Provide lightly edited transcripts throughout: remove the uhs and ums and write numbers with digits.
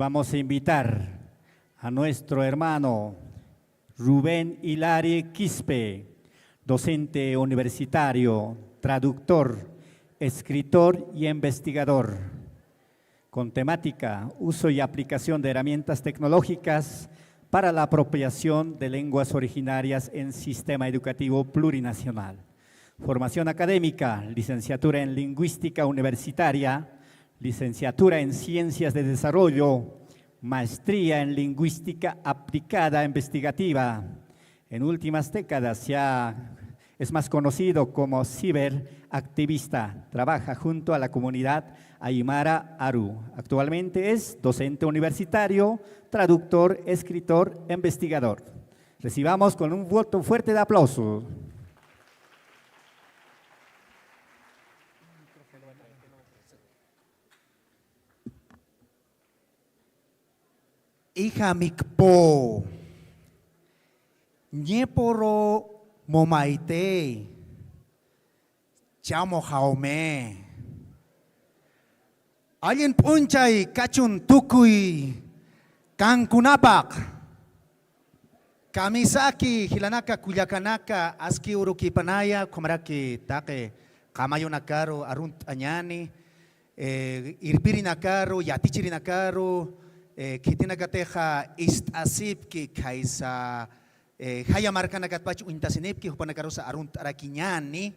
Vamos a invitar a nuestro hermano Rubén Hilari Quispe, docente universitario, traductor, escritor y investigador, con temática uso y aplicación de herramientas tecnológicas para la apropiación de lenguas originarias en sistema educativo plurinacional. Formación académica, licenciatura en lingüística universitaria, licenciatura en ciencias de desarrollo, maestría en lingüística aplicada investigativa. En últimas décadas ya es más conocido como ciberactivista. Trabaja junto a la comunidad Aymara Aru. Actualmente es docente universitario, traductor, escritor, investigador. Recibamos con un voto fuerte de aplauso. Hija mikpo, ñeporo momaite, chamo jaume. Alguien punchay kachun tukui, kankunapak. Kamisaki, hilanaka, kuyakanaka, aski urukipanaya, komaraki take, kamayonakaro, arunt anyani, irpirinakaro, yatichirinakaro, kitinagateja istasip ki kaisa haya marcanagatpach uintasinip ki hupanakarosa arunt araquiñani.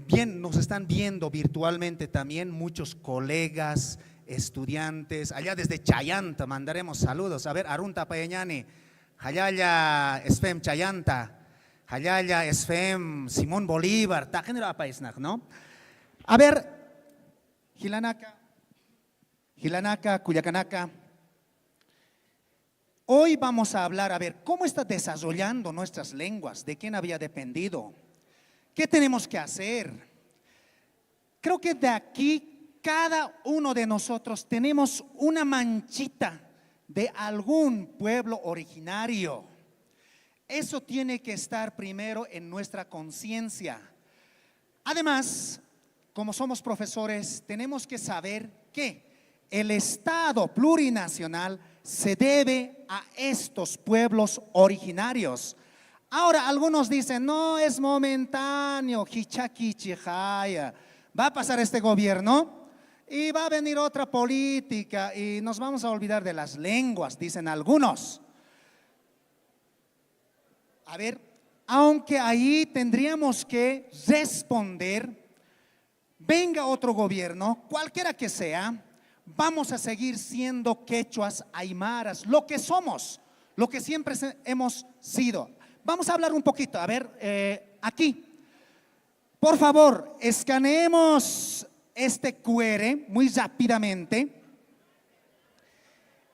Bien, nos están viendo virtualmente también muchos colegas, estudiantes, allá desde Chayanta mandaremos saludos. A ver, Arunta Payañani, Hayaya Esfem Chayanta, Hayaya Esfem Simón Bolívar, ta género a paisnak, ¿no? A ver, Gilanaka, Cuyacanaka. Hoy vamos a hablar, a ver, cómo está desarrollando nuestras lenguas, de quién había dependido, qué tenemos que hacer. Creo que de aquí cada uno de nosotros tenemos una manchita de algún pueblo originario. Eso tiene que estar primero en nuestra conciencia. Además, como somos profesores, tenemos que saber que el Estado plurinacional se debe a estos pueblos originarios. Ahora, algunos dicen, no, es momentáneo, hichaquichijaya. Va a pasar este gobierno y va a venir otra política y nos vamos a olvidar de las lenguas, dicen algunos. A ver, aunque ahí tendríamos que responder, venga otro gobierno, cualquiera que sea, vamos a seguir siendo quechuas, aymaras, lo que somos, lo que siempre hemos sido. Vamos a hablar un poquito, a ver, aquí. Por favor, escaneemos este QR muy rápidamente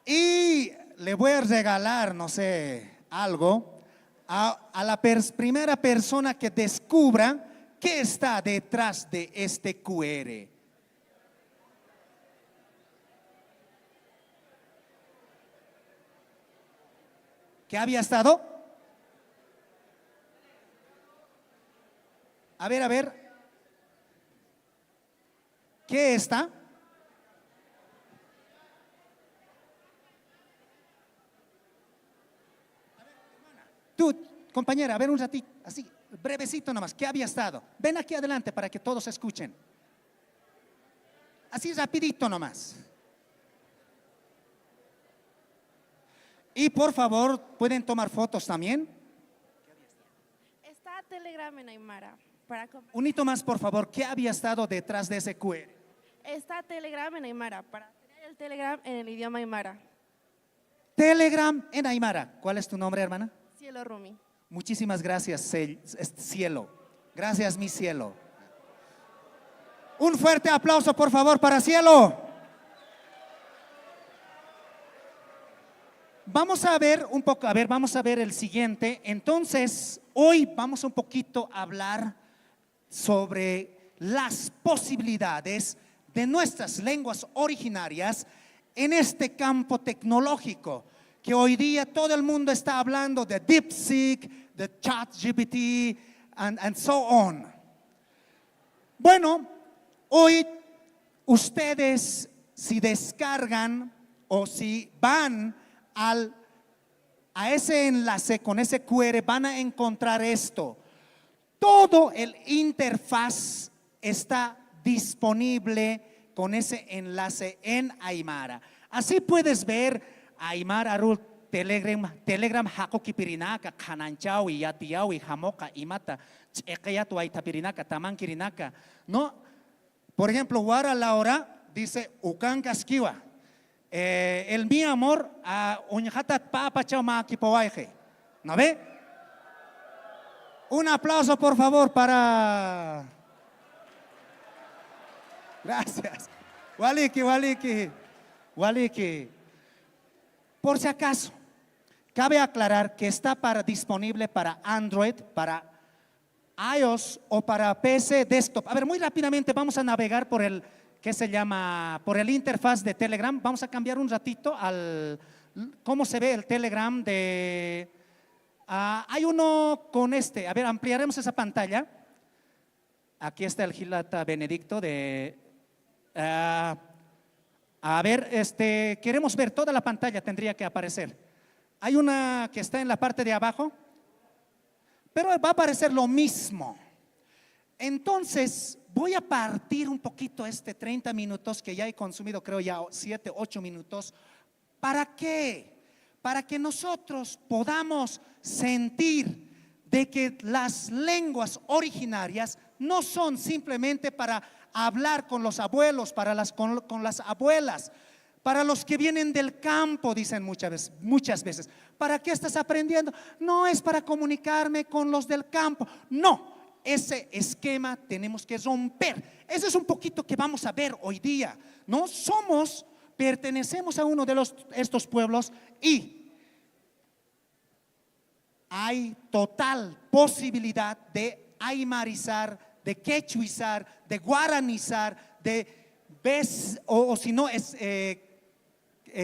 y le voy a regalar, no sé, algo a la primera persona que descubra qué está detrás de este QR. ¿Qué había estado? A ver. ¿Qué está? Tú, compañera, a ver un ratito, así, brevecito nomás, ¿qué había estado? Ven aquí adelante para que todos escuchen. Así rapidito nomás. Y por favor, ¿pueden tomar fotos también? Está Telegram en Aymara. Un hito más, por favor, ¿qué había estado detrás de ese QR? Está Telegram en Aymara, para tener el Telegram en el idioma Aymara. Telegram en Aymara. ¿Cuál es tu nombre, hermana? Cielo Rumi. Muchísimas gracias, cielo. Gracias, mi cielo. Un fuerte aplauso, por favor, para Cielo. Vamos a ver un poco, vamos a ver el siguiente. Entonces, hoy vamos un poquito a hablar sobre las posibilidades de nuestras lenguas originarias en este campo tecnológico, que hoy día todo el mundo está hablando de DeepSeek, de ChatGPT, and so on. Bueno, hoy ustedes, si descargan o si van a ese enlace con ese QR, van a encontrar esto. Todo el interfaz está disponible con ese enlace en Aymara. Así puedes ver Aymara Arul Telegram hako kipirinaka, kananchawi, yatiyawi, jamoka, imata, chekayatu aitapirinaka, taman kirinaka. No, por ejemplo, Wara Laura dice ukan kaskiwa. El mi amor a uñajatat papa chao ma kipowaje. ¿No ve? Un aplauso por favor para. Gracias. Waliki. Por si acaso, cabe aclarar que está disponible para Android, para iOS o para PC desktop. A ver, muy rápidamente vamos a navegar por el por el interfaz de Telegram. Vamos a cambiar un ratito cómo se ve el Telegram de. Hay uno con a ver, ampliaremos esa pantalla. Aquí está el Gilata Benedicto de. A ver, queremos ver toda la pantalla, tendría que aparecer. Hay una que está en la parte de abajo, pero va a aparecer lo mismo. Entonces, voy a partir un poquito 30 minutos que ya he consumido, creo ya 7, 8 minutos. ¿Para qué? Para que nosotros podamos sentir de que las lenguas originarias no son simplemente para hablar con los abuelos, con las abuelas, para los que vienen del campo, dicen muchas veces. ¿Para qué estás aprendiendo? No es para comunicarme con los del campo. No, ese esquema tenemos que romper. Eso es un poquito que vamos a ver hoy día. No pertenecemos a uno de estos pueblos y hay total posibilidad de aymarizar, de quechuizar, de guaranizar, o si no es,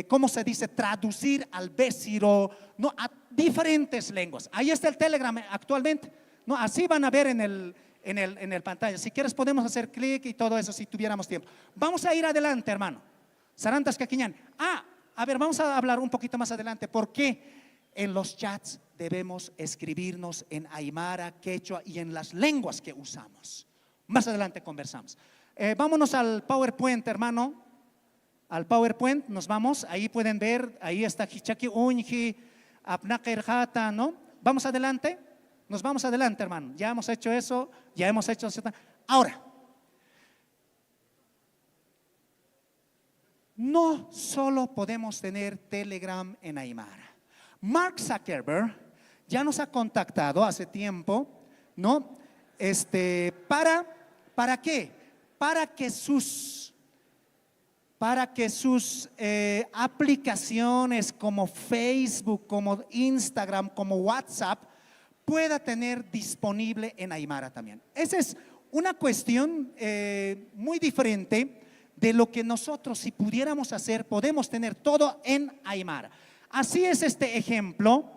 ¿cómo se dice? Traducir al bésiro, ¿no? A diferentes lenguas. Ahí está el Telegram actualmente, ¿no? Así van a ver en el pantalla. Si quieres podemos hacer clic y todo eso si tuviéramos tiempo. Vamos a ir adelante, hermano. Sarantas Caquiñán. A ver, vamos a hablar un poquito más adelante. ¿Por qué en los chats debemos escribirnos en aymara, quechua y en las lenguas que usamos? Más adelante conversamos. Vámonos al PowerPoint, hermano. Al PowerPoint nos vamos. Ahí pueden ver, ahí está Hichaki Unji, Apnakerjata, ¿no? Vamos adelante. Nos vamos adelante, hermano. Ya hemos hecho eso, ya hemos hecho eso. Ahora, no solo podemos tener Telegram en aymara. Mark Zuckerberg ya nos ha contactado hace tiempo, ¿no? ¿Para qué? Para que sus aplicaciones como Facebook, como Instagram, como WhatsApp pueda tener disponible en aymara también. Esa es una cuestión muy diferente de lo que nosotros, si pudiéramos hacer, podemos tener todo en aymara. Así es este ejemplo,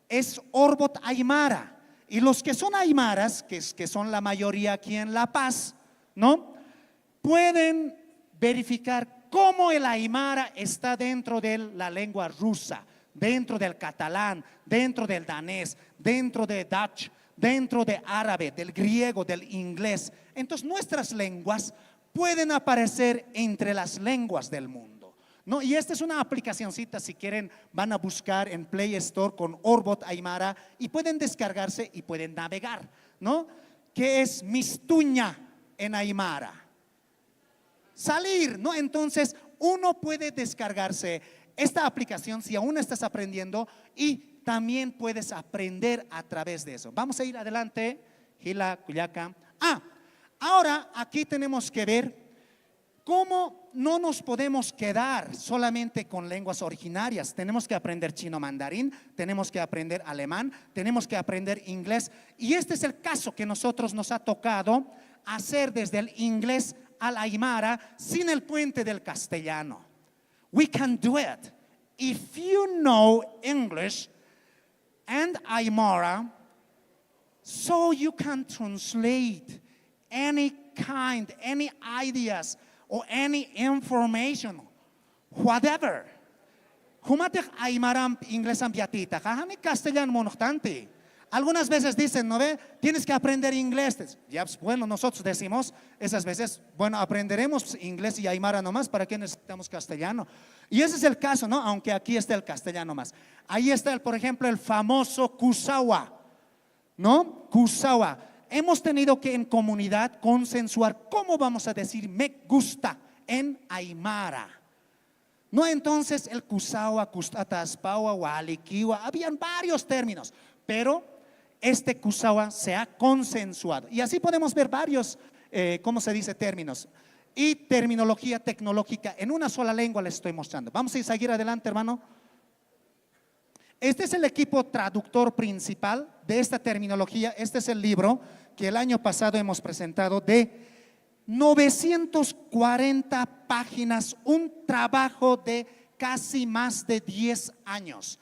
es Orbot Aymara. Y los que son aymaras, que son la mayoría aquí en La Paz, ¿no? Pueden verificar cómo el aymara está dentro de la lengua rusa, dentro del catalán, dentro del danés, dentro de Dutch, dentro de árabe, del griego, del inglés. Entonces nuestras lenguas pueden aparecer entre las lenguas del mundo, ¿no? Y esta es una aplicacioncita, si quieren van a buscar en Play Store con Orbot Aymara y pueden descargarse y pueden navegar, ¿no? Que es Mistuña en aymara. Salir, ¿no? Entonces uno puede descargarse esta aplicación si aún estás aprendiendo y también puedes aprender a través de eso. Vamos a ir adelante, Gila, Cuyaca. Ahora aquí tenemos que ver cómo no nos podemos quedar solamente con lenguas originarias. Tenemos que aprender chino mandarín, tenemos que aprender alemán, tenemos que aprender inglés. Y este es el caso que nosotros nos ha tocado hacer desde el inglés al aymara sin el puente del castellano. We can do it. If you know English and Aymara, so you can translate any ideas or any information, whatever. Jumatek Aymaram inglés ambiatita, jajani castellano monostante. Algunas veces dicen, ¿no ve? Tienes que aprender inglés. Ya, pues, bueno, nosotros decimos esas veces, bueno, aprenderemos inglés y aymara nomás, ¿para qué necesitamos castellano? Y ese es el caso, ¿no? Aunque aquí está el castellano más. Ahí está, por ejemplo, el famoso Kusawa, ¿no? Kusawa. Hemos tenido que en comunidad consensuar cómo vamos a decir me gusta en aymara. No, entonces el Kusawa, Kustataspawa, Walikiwa, habían varios términos, pero este Kusawa se ha consensuado. Y así podemos ver varios, ¿cómo se dice? Términos. Y terminología tecnológica en una sola lengua les estoy mostrando. Vamos a seguir adelante, hermano. Este es el equipo traductor principal de esta terminología. Este es el libro que el año pasado hemos presentado de 940 páginas, un trabajo de casi más de 10 años.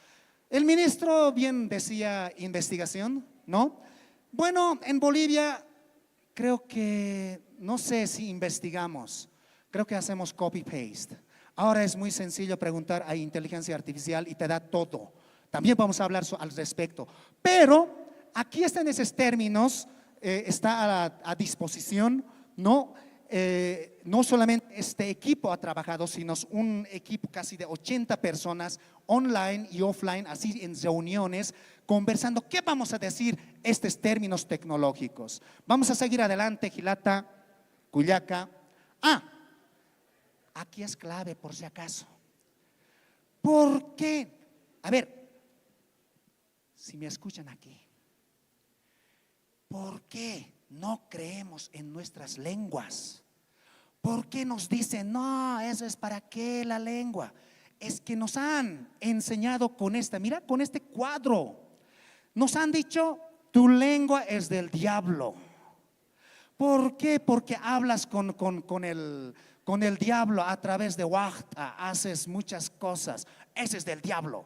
El ministro bien decía investigación, ¿no? Bueno, en Bolivia creo que, no sé si investigamos, creo que hacemos copy-paste. Ahora es muy sencillo preguntar a inteligencia artificial y te da todo. También vamos a hablar al respecto. Pero aquí están esos términos, está a disposición, ¿no? No solamente este equipo ha trabajado, sino un equipo casi de 80 personas online y offline, así en reuniones, conversando qué vamos a decir estos términos tecnológicos. Vamos a seguir adelante, Gilata, Cuyaca. Aquí es clave por si acaso. ¿Por qué? A ver, si me escuchan aquí, ¿por qué no creemos en nuestras lenguas? ¿Por qué nos dicen, no, eso es para qué la lengua? Es que nos han enseñado con mira, con este cuadro. Nos han dicho, tu lengua es del diablo. ¿Por qué? Porque hablas con el diablo a través de Wachta, haces muchas cosas. Ese es del diablo.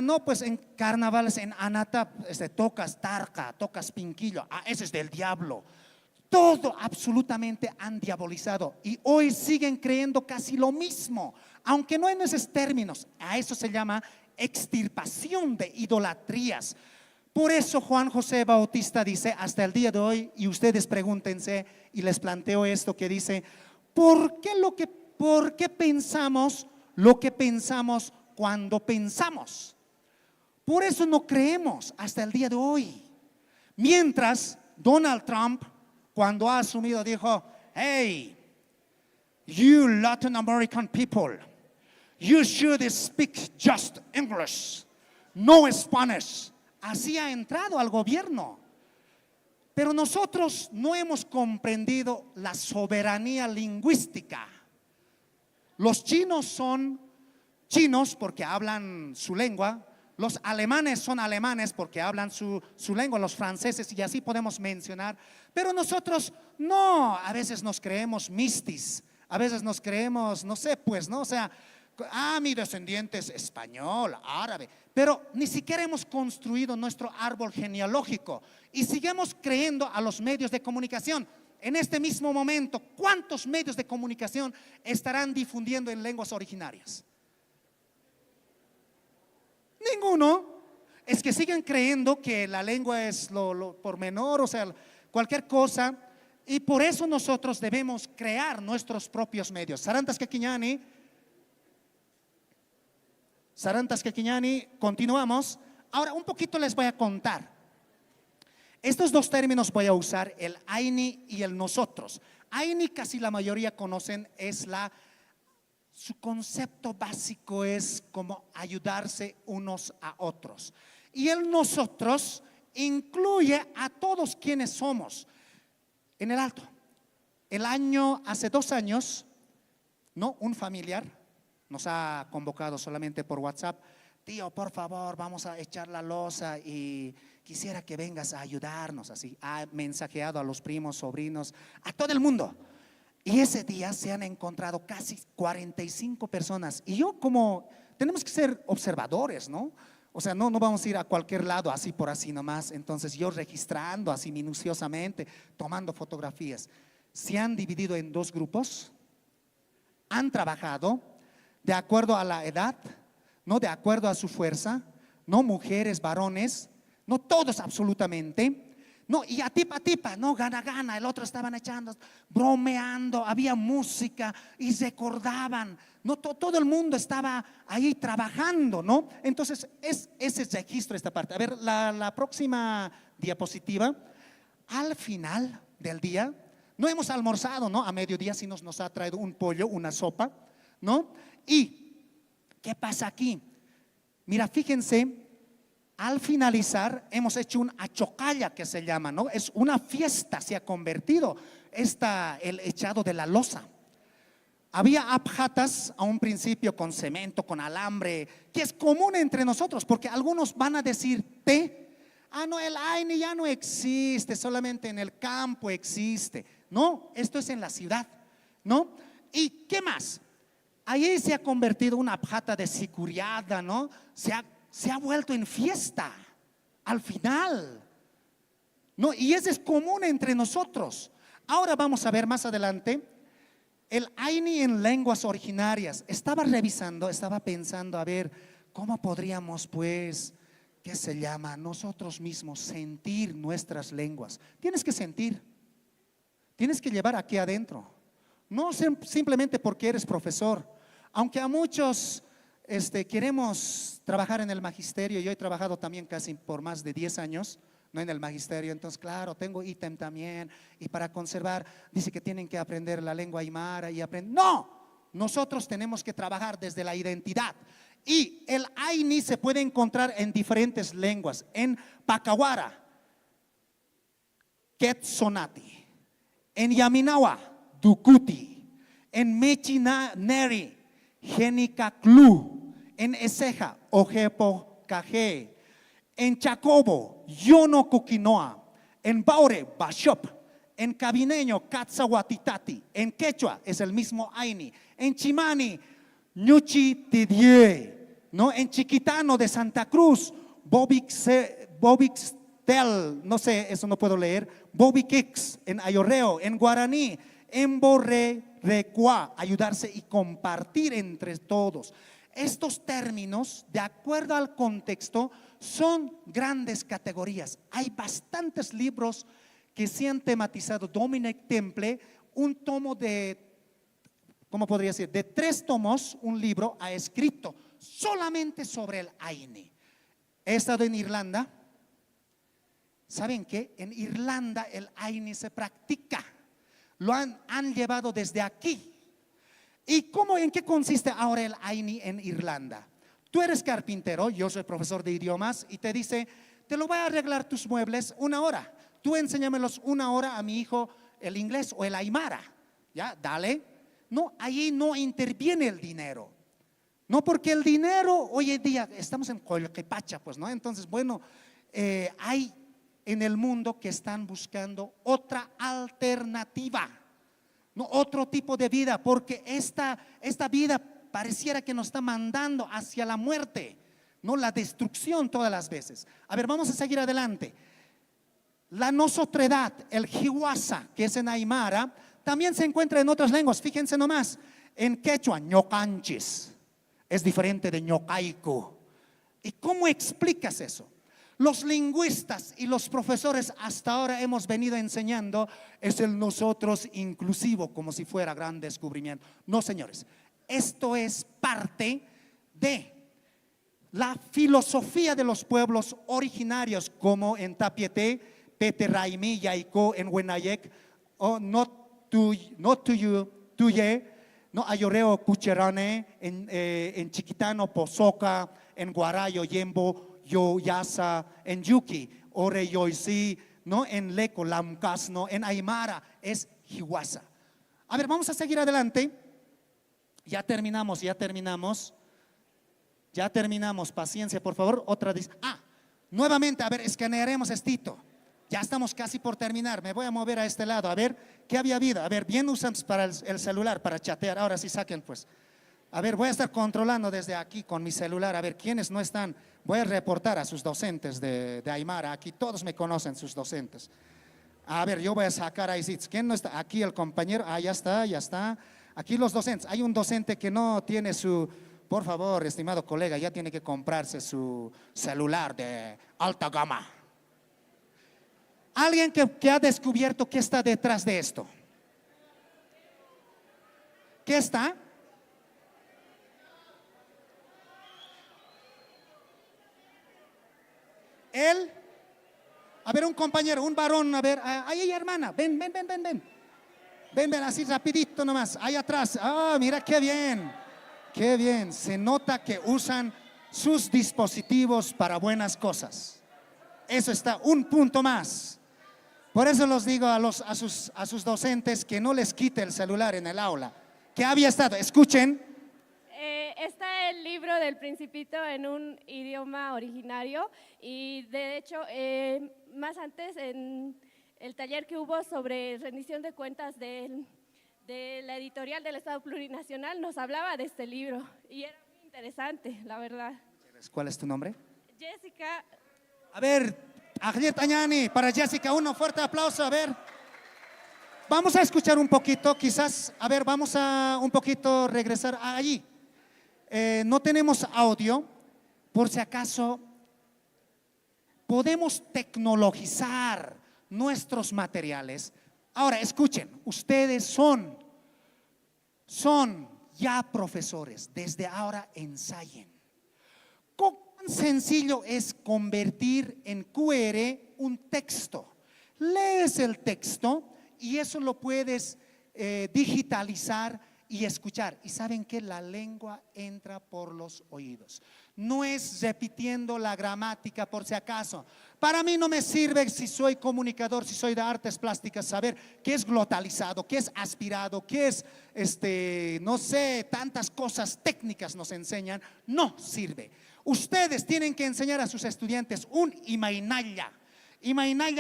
No, pues en carnavales, en Anata, tocas tarca, tocas pinquillo. Ese es del diablo. Todo absolutamente han diabolizado y hoy siguen creyendo casi lo mismo, aunque no en esos términos. A eso se llama extirpación de idolatrías. Por eso Juan José Bautista dice hasta el día de hoy, y ustedes pregúntense, y les planteo esto que dice, ¿por qué pensamos lo que pensamos cuando pensamos? Por eso no creemos hasta el día de hoy. Mientras Donald Trump, cuando ha asumido, dijo, hey, you Latin American people, you should speak just English, no Spanish. Así ha entrado al gobierno. Pero nosotros no hemos comprendido la soberanía lingüística. Los chinos son chinos porque hablan su lengua. Los alemanes son alemanes porque hablan su lengua, los franceses, y así podemos mencionar. Pero nosotros no, a veces nos creemos mistis, a veces nos creemos, no sé, pues, ¿no? O sea, mi descendiente es español, árabe, pero ni siquiera hemos construido nuestro árbol genealógico y seguimos creyendo a los medios de comunicación. En este mismo momento, ¿cuántos medios de comunicación estarán difundiendo en lenguas originarias? Ninguno. Es que siguen creyendo que la lengua es lo por menor, o sea, cualquier cosa. Y por eso nosotros debemos crear nuestros propios medios. Sarantas Kekiñani, continuamos. Ahora un poquito les voy a contar. Estos dos términos voy a usar, el Aini y el nosotros. Aini casi la mayoría conocen, su concepto básico es como ayudarse unos a otros. Y el nosotros incluye a todos quienes somos. En el alto, hace 2 años, ¿no? Un familiar nos ha convocado solamente por WhatsApp. Tío, por favor, vamos a echar la loza y quisiera que vengas a ayudarnos. Así, ha mensajeado a los primos, sobrinos, a todo el mundo. Y ese día se han encontrado casi 45 personas. Y yo tenemos que ser observadores, ¿no? O sea, no vamos a ir a cualquier lado así por así nomás. Entonces yo registrando así minuciosamente, tomando fotografías. Se han dividido en 2 grupos. Han trabajado de acuerdo a la edad, no de acuerdo a su fuerza, no mujeres, varones, no todos absolutamente. No, y a tipa, no, gana, el otro estaban echando, bromeando, había música y recordaban, no, todo el mundo estaba ahí trabajando, ¿no? Entonces, ese es registro esta parte. A ver, la próxima diapositiva. Al final del día, no hemos almorzado, ¿no? A mediodía sí nos ha traído un pollo, una sopa, ¿no? Y, ¿qué pasa aquí? Mira, fíjense. Al finalizar hemos hecho un achocalla que se llama, ¿no? Es una fiesta, se ha convertido el echado de la loza. Había abjatas a un principio con cemento, con alambre, que es común entre nosotros, porque algunos van a decir no, el AINI ya no existe, solamente en el campo existe. No, esto es en la ciudad, ¿no? ¿Y qué más? Ahí se ha convertido una abjata de sicuriada, ¿no? Se ha vuelto en fiesta al final, ¿no? Y eso es común entre nosotros. Ahora vamos a ver más adelante el AINI en lenguas originarias. Estaba revisando, estaba pensando, a ver, ¿cómo podríamos, pues, qué se llama, nosotros mismos sentir nuestras lenguas? Tienes que sentir, tienes que llevar aquí adentro. No simplemente porque eres profesor, aunque a muchos queremos trabajar en el magisterio. Yo he trabajado también casi por más de 10 años, no en el magisterio, entonces claro, tengo ítem también, y para conservar, dice que tienen que aprender la lengua aymara y aprender. No, nosotros tenemos que trabajar desde la identidad. Y el AINI se puede encontrar en diferentes lenguas, en Pacahuara, Quetzonati, en Yaminawa, Ducuti, en Mechinaneri, Genicaclú, en Eceja, Ojepo Cajé, en Chacobo, Yono Coquinoa, en Baure, Bashop, en Cabineño, Catzahuatitati, en Quechua es el mismo AINI, en Chimani, Ñuchi Tidie, ¿no? En Chiquitano de Santa Cruz, Bobixtel, no sé, eso no puedo leer, Bobiquix, en Ayorreo, en Guaraní, en Borrecua, ayudarse y compartir entre todos. Estos términos, de acuerdo al contexto, son grandes categorías. Hay bastantes libros que se han tematizado. Dominic Temple, un tomo de, ¿cómo podría decir? De 3 tomos, un libro ha escrito solamente sobre el AINI. He estado en Irlanda. ¿Saben qué? En Irlanda el AINI se practica. Lo han llevado desde aquí. ¿Y en qué consiste ahora el AINI en Irlanda? Tú eres carpintero, yo soy profesor de idiomas, y te dice, te lo voy a arreglar tus muebles 1 hora. Tú enséñamelos 1 hora a mi hijo el inglés o el aymara. Ya, dale. No, ahí no interviene el dinero. No, porque el dinero hoy en día, estamos en Colquepacha, pues, ¿no? Entonces, bueno, hay en el mundo que están buscando otra alternativa, no otro tipo de vida, porque esta vida pareciera que nos está mandando hacia la muerte, no la destrucción todas las veces. A ver, vamos a seguir adelante. La nosotredad, el jiwasa, que es en aymara, también se encuentra en otras lenguas. Fíjense nomás, en quechua, ñocanchis, es diferente de ñocaico. ¿Y cómo explicas eso? Los lingüistas y los profesores hasta ahora hemos venido enseñando es el nosotros inclusivo, como si fuera gran descubrimiento. No, señores, esto es parte de la filosofía de los pueblos originarios, como en Tapiete, Peterraimi, Yaico, en Huenayec, o no tuye, no Ayoreo, Cucherane, en Chiquitano, Pozoca, en Guarayo, Yembo, Yoyasa, en Yuki, Ore Yoisi, ¿no? En Leco, Lamcas, ¿no? En Aymara es Jiwasa. A ver, vamos a seguir adelante. Ya terminamos, paciencia, por favor. Otra dice, nuevamente, a ver, escanearemos estito. Ya estamos casi por terminar. Me voy a mover a este lado, a ver qué había habido. A ver, bien usan para el celular, para chatear. Ahora sí saquen, pues. A ver, voy a estar controlando desde aquí con mi celular. A ver, ¿quiénes no están? Voy a reportar a sus docentes de Aymara. Aquí todos me conocen, sus docentes. A ver, yo voy a sacar ahí. ¿Quién no está? Aquí el compañero. Ya está. Aquí los docentes. Hay un docente que no tiene su por favor, estimado colega, ya tiene que comprarse su celular de alta gama. Alguien que ha descubierto qué está detrás de esto. ¿Qué está? Él, a ver, un compañero, un varón, a ver, ahí hermana, ven. Ven, así rapidito nomás, ahí atrás. Ah, mira qué bien, qué bien. Se nota que usan sus dispositivos para buenas cosas. Eso está, un punto más. Por eso los digo a sus docentes que no les quite el celular en el aula. ¿Qué había estado? Escuchen. Está el libro del Principito en un idioma originario y de hecho más antes en el taller que hubo sobre rendición de cuentas de la editorial del Estado Plurinacional nos hablaba de este libro y era muy interesante, la verdad. ¿Cuál es tu nombre? Jessica. A ver, Agniet Añani, para Jessica, un fuerte aplauso, a ver. Vamos a escuchar un poquito, quizás, a ver, vamos a un poquito regresar allí. No tenemos audio, por si acaso podemos tecnologizar nuestros materiales. Ahora, escuchen, ustedes son ya profesores, desde ahora ensayen. ¿Cuán sencillo es convertir en QR un texto? Lees el texto y eso lo puedes digitalizar y escuchar. Y saben que la lengua entra por los oídos. No es repitiendo la gramática por si acaso. Para mí no me sirve, si soy comunicador, si soy de artes plásticas, saber qué es glotalizado, qué es aspirado, qué es, no sé, tantas cosas técnicas nos enseñan. No sirve. Ustedes tienen que enseñar a sus estudiantes un imainaya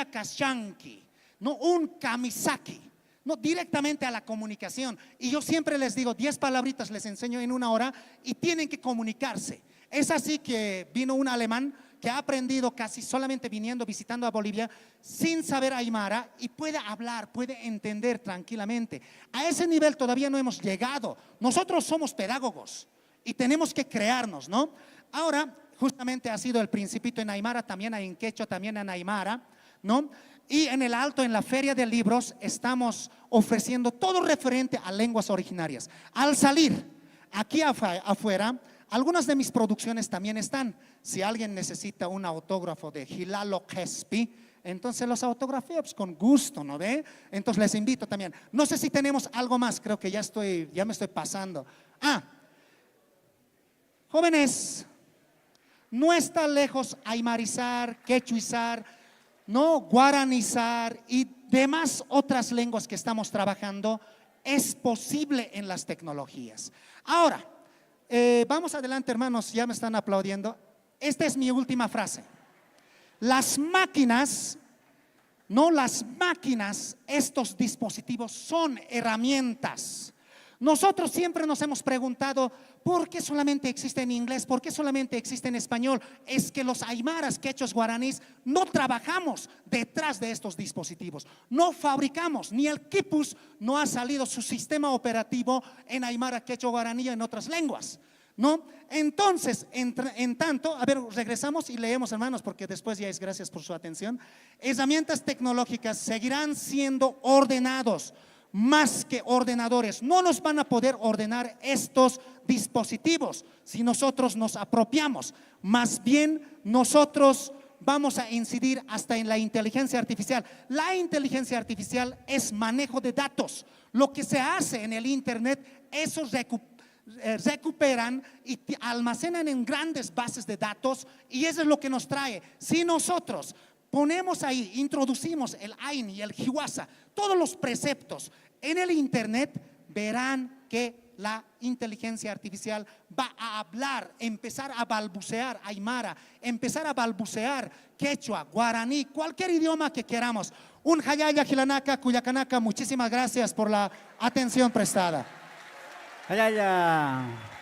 kashanki, no un kamisaki. No, directamente a la comunicación. Y yo siempre les digo, 10 palabritas les enseño en una hora y tienen que comunicarse. Es así que vino un alemán que ha aprendido casi solamente visitando a Bolivia, sin saber aymara y puede hablar, puede entender tranquilamente. A ese nivel todavía no hemos llegado. Nosotros somos pedagogos y tenemos que crearnos, ¿no? Ahora, justamente ha sido el Principito en aymara, también en quechua, también en aymara, ¿no? Y en el Alto, en la Feria de Libros, estamos ofreciendo todo referente a lenguas originarias. Al salir aquí afuera, algunas de mis producciones también están. Si alguien necesita un autógrafo de Hilalo Kespi, entonces los autografío con gusto, ¿no ve? Entonces les invito también. No sé si tenemos algo más, creo que ya me estoy pasando. Jóvenes, no está lejos aymarizar, quechuizar, no guaranizar y demás otras lenguas que estamos trabajando. Es posible en las tecnologías. Ahora, vamos adelante, hermanos, ya me están aplaudiendo. Esta es mi última frase. Las máquinas, estos dispositivos son herramientas. Nosotros siempre nos hemos preguntado, ¿por qué solamente existe en inglés? ¿Por qué solamente existe en español? Es que los aymaras, quechos, guaraníes no trabajamos detrás de estos dispositivos. No fabricamos, ni el Quipus no ha salido su sistema operativo en aymara, quechua, guaraní y en otras lenguas, ¿no? Entonces, en tanto, a ver, regresamos y leemos, hermanos, porque después ya es gracias por su atención. Herramientas tecnológicas seguirán siendo ordenados más que ordenadores. No nos van a poder ordenar estos dispositivos si nosotros nos apropiamos. Más bien nosotros vamos a incidir hasta en la inteligencia artificial. La inteligencia artificial es manejo de datos. Lo que se hace en el internet, esos recuperan y almacenan en grandes bases de datos, y eso es lo que nos trae. Si nosotros ponemos ahí, introducimos el AIN y el Hiwasa, todos los preceptos en el internet, verán que la inteligencia artificial va a hablar, empezar a balbucear aymara, empezar a balbucear quechua, guaraní, cualquier idioma que queramos. Un hayaya, Gilanaka, Cuyacanaka, muchísimas gracias por la atención prestada. Hayaya.